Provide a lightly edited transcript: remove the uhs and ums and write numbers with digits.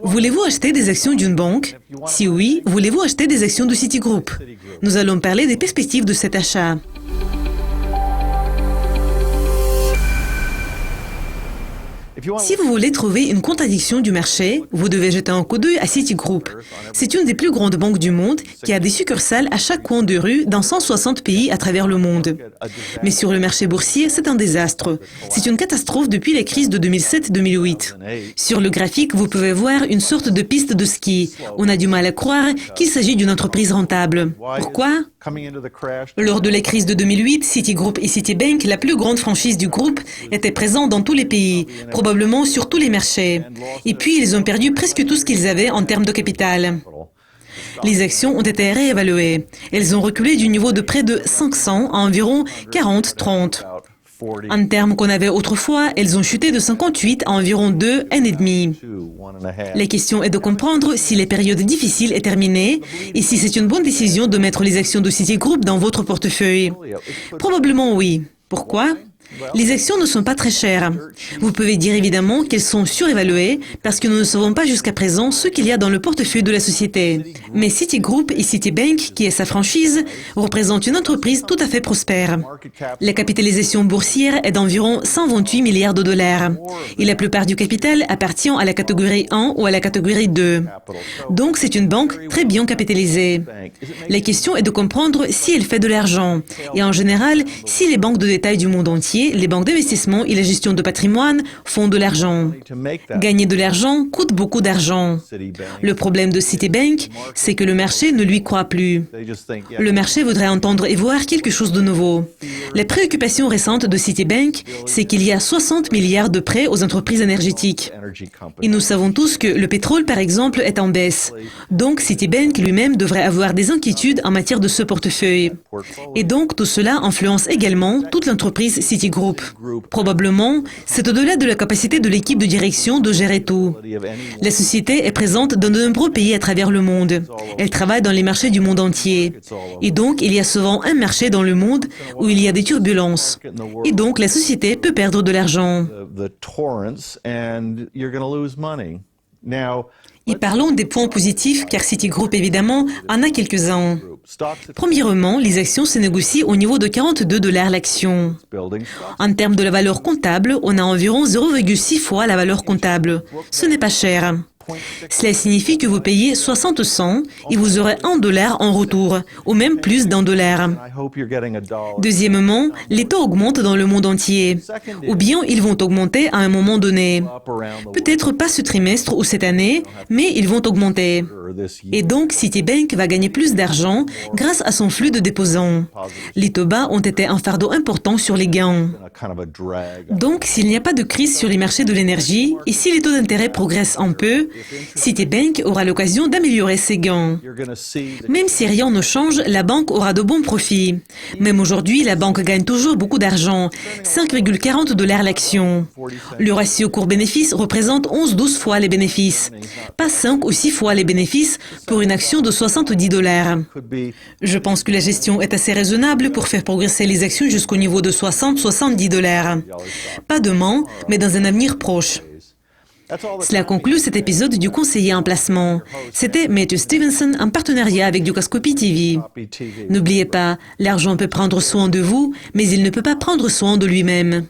Voulez-vous acheter des actions d'une banque? Si oui, voulez-vous acheter des actions de Citigroup? Nous allons parler des perspectives de cet achat. Si vous voulez trouver une contradiction du marché, vous devez jeter un coup d'œil à Citigroup. C'est une des plus grandes banques du monde qui a des succursales à chaque coin de rue dans 160 pays à travers le monde. Mais sur le marché boursier, c'est un désastre. C'est une catastrophe depuis la crise de 2007-2008. Sur le graphique, vous pouvez voir une sorte de piste de ski. On a du mal à croire qu'il s'agit d'une entreprise rentable. Pourquoi? Lors de la crise de 2008, Citigroup et Citibank, la plus grande franchise du groupe, étaient présents dans tous les pays, probablement sur tous les marchés. Et puis, ils ont perdu presque tout ce qu'ils avaient en termes de capital. Les actions ont été réévaluées. Elles ont reculé du niveau de près de 500 à environ 40-30. En termes qu'on avait autrefois, elles ont chuté de 58 à environ 2, 1,5. La question est de comprendre si la période difficile est terminée et si c'est une bonne décision de mettre les actions de Citigroup dans votre portefeuille. Probablement oui. Pourquoi? Les actions ne sont pas très chères. Vous pouvez dire évidemment qu'elles sont surévaluées parce que nous ne savons pas jusqu'à présent ce qu'il y a dans le portefeuille de la société. Mais Citigroup et Citibank, qui est sa franchise, représentent une entreprise tout à fait prospère. La capitalisation boursière est d'environ 128 milliards de dollars. Et la plupart du capital appartient à la catégorie 1 ou à la catégorie 2. Donc c'est une banque très bien capitalisée. La question est de comprendre si elle fait de l'argent. Et en général, si les banques de détail du monde entier, les banques d'investissement et la gestion de patrimoine font de l'argent. Gagner de l'argent coûte beaucoup d'argent. Le problème de Citibank, c'est que le marché ne lui croit plus. Le marché voudrait entendre et voir quelque chose de nouveau. La préoccupation récente de Citibank, c'est qu'il y a 60 milliards de prêts aux entreprises énergétiques. Et nous savons tous que le pétrole, par exemple, est en baisse. Donc Citibank lui-même devrait avoir des inquiétudes en matière de ce portefeuille. Et donc tout cela influence également toute l'entreprise Citigroup. Probablement, c'est au-delà de la capacité de l'équipe de direction de gérer tout. La société est présente dans de nombreux pays à travers le monde. Elle travaille dans les marchés du monde entier. Et donc, il y a souvent un marché dans le monde où il y a des turbulences. Et donc, la société peut perdre de l'argent. Et parlons des points positifs, car Citigroup, évidemment, en a quelques-uns. Premièrement, les actions se négocient au niveau de 42 $ l'action. En termes de la valeur comptable, on a environ 0,6 fois la valeur comptable. Ce n'est pas cher. Cela signifie que vous payez 60 cents et vous aurez $1 en retour, ou même plus d'$1. Deuxièmement, les taux augmentent dans le monde entier, ou bien ils vont augmenter à un moment donné. Peut-être pas ce trimestre ou cette année, mais ils vont augmenter. Et donc, Citibank va gagner plus d'argent grâce à son flux de déposants. Les taux bas ont été un fardeau important sur les gains. Donc, s'il n'y a pas de crise sur les marchés de l'énergie et si les taux d'intérêt progressent un peu, Citibank aura l'occasion d'améliorer ses gains. Même si rien ne change, la banque aura de bons profits. Même aujourd'hui, la banque gagne toujours beaucoup d'argent, 5,40 $ l'action. Le ratio cours-bénéfice représente 11-12 fois les bénéfices, pas 5 ou 6 fois les bénéfices pour une action de 70 $. Je pense que la gestion est assez raisonnable pour faire progresser les actions jusqu'au niveau de 60-70 $. Pas demain, mais dans un avenir proche. Cela conclut cet épisode du conseiller en placement. C'était Matthew Stevenson en partenariat avec Dukascopy TV. N'oubliez pas, l'argent peut prendre soin de vous, mais il ne peut pas prendre soin de lui-même.